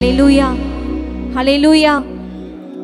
ஹல்லேலூயா, ஹல்லேலூயா.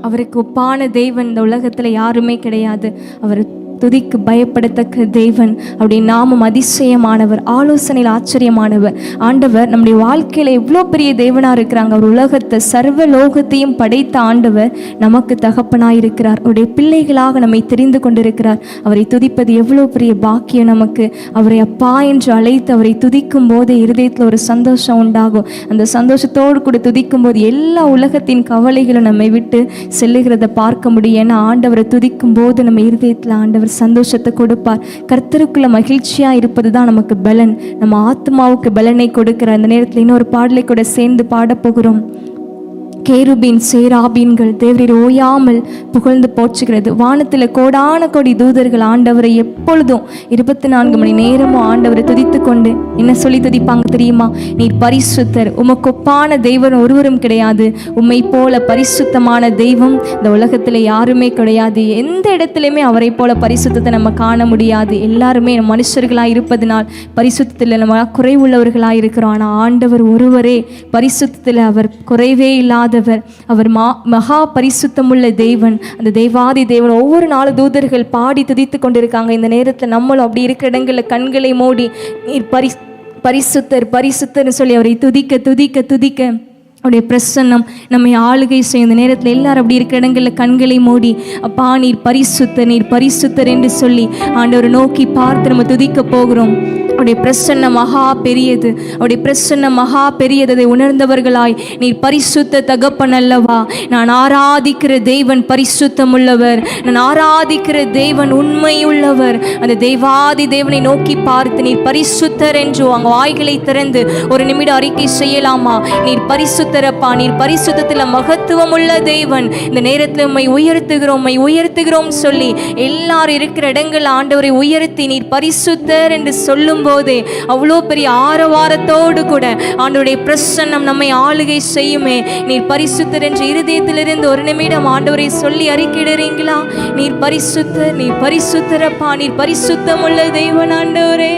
அவருக்கு ஒப்பான தேவன் இந்த உலகத்தில் யாருமே கிடையாது. அவர் துதிக்கு பயப்படத்தக்க தேவன். அவருடைய நாமம் அதிசயமானவர், ஆலோசனையில் ஆச்சரியமானவர். ஆண்டவர் நம்முடைய வாழ்க்கையில் எவ்வளோ பெரிய தேவனாக இருக்கிறாங்க. அவர் உலகத்தை சர்வ லோகத்தையும் படைத்த ஆண்டவர் நமக்கு தகப்பனாக இருக்கிறார். அவருடைய பிள்ளைகளாக நம்மை தெரிந்து கொண்டிருக்கிறார். அவரை துதிப்பது எவ்வளோ பெரிய பாக்கியம் நமக்கு. அவரை அப்பா என்று அழைத்து அவரை துதிக்கும் போது இருதயத்தில் ஒரு சந்தோஷம் உண்டாகும். அந்த சந்தோஷத்தோடு கூட துதிக்கும் போது எல்லா உலகத்தின் கவலைகளும் நம்மை விட்டு செல்லுகிறத பார்க்க முடியும். ஏன்னா ஆண்டவரை துதிக்கும் போது நம்ம இருதயத்தில் ஆண்டவர் சந்தோஷத்தை கொடுப்பார். கர்த்தருக்குள்ள மகிழ்ச்சியா இருப்பது தான் நமக்கு பலன். நம்ம ஆத்மாவுக்கு பலனை கொடுக்கிற அந்த நேரத்தில் இன்னொரு பாடலை கூட சேர்ந்து பாட போகிறோம். கேருபீன் சேராபீன்கள் தேவரீர் ஓயாமல் புகழ்ந்து போற்றுகிறது. வானத்தில் கோடான கோடி தூதர்கள் ஆண்டவரை எப்பொழுதும் 24 மணி நேரமும் ஆண்டவரை துதித்து கொண்டு என்ன சொல்லி துதிப்பாங்க தெரியுமா? நீர் பரிசுத்தர், உமக்கு ஒப்பான தெய்வம் ஒருவரும் கிடையாது. உம்மை போல பரிசுத்தமான தெய்வம் இந்த உலகத்தில் யாருமே கிடையாது. எந்த இடத்துலையுமே அவரை போல பரிசுத்தத்தை நம்ம காண முடியாது. எல்லாருமே மனுஷர்களாக இருப்பதனால் பரிசுத்தத்தில் நம்ம குறைவுள்ளவர்களாக இருக்கிறோம். ஆனால் ஆண்டவர் ஒருவரே பரிசுத்தத்தில் அவர் குறைவே இல்லாத அவர் மகா பரிசுத்தமுள்ள தேவன். அந்த தேவாதி தேவன் ஒவ்வொரு நாலு தூதர்கள் பாடி துதித்து கொண்டிருக்காங்க. இந்த நேரத்தில் நம்மளும் அப்படி இருக்கிற இடங்களில் கண்களை மூடி நீர் பரிசுத்தர் பரிசுத்தர்னு சொல்லி அவரை துதிக்க துதிக்க துதிக்க அவருடைய பிரசன்னம் நம்மை ஆளுகை செய்யும். இந்த நேரத்தில் எல்லாரும் அப்படி இருக்கிற இடங்களில் கண்களை மூடி அப்பா நீர் பரிசுத்தர் என்று சொல்லி ஆண்டவரை நோக்கி பார்த்து நம்ம துதிக்க போகிறோம். அவருடைய பிரசன்னம் மகா பெரியது, அவருடைய பிரசன்னம் மகா பெரியது. அதை உணர்ந்தவர்களாய் நீர் பரிசுத்த தகப்பன் அல்லவா, நான் ஆராதிக்கிற தேவன் பரிசுத்தம் உள்ளவர், நான் ஆராதிக்கிற தேவன் உண்மை உள்ளவர். அந்த தேவாதி தேவனை நோக்கி பார்த்து நீர் பரிசுத்தர் என்று அவங்க வாய்களை திறந்து ஒரு நிமிடம் அறிக்கை செய்யலாமா? நீர் பரிசுத்தரப்பா, நீர் பரிசுத்தத்தில் மகத்துவம் உள்ள தேவன். இந்த நேரத்தில் உம்மை உயர்த்துகிறோம் சொல்லி எல்லாரும் இருக்கிற இடங்கள் ஆண்டவரை உயர்த்தி நீர் பரிசுத்தர் என்று சொல்லும் போதே அவ்வளோ பெரிய ஆரவாரத்தோடு கூட ஆண்டவருடைய பிரசன்னம் நம்மை ஆளுகை செய்யுமே. நீர் பரிசுத்தர் என்ற இருதயத்திலிருந்து ஒரு நிமிடம் ஆண்டவரை சொல்லி அறிக்கையிடுறீங்களா? நீர் பரிசுத்தரப்பா, நீர் பரிசுத்தம் உள்ள தெய்வன் ஆண்டவரே.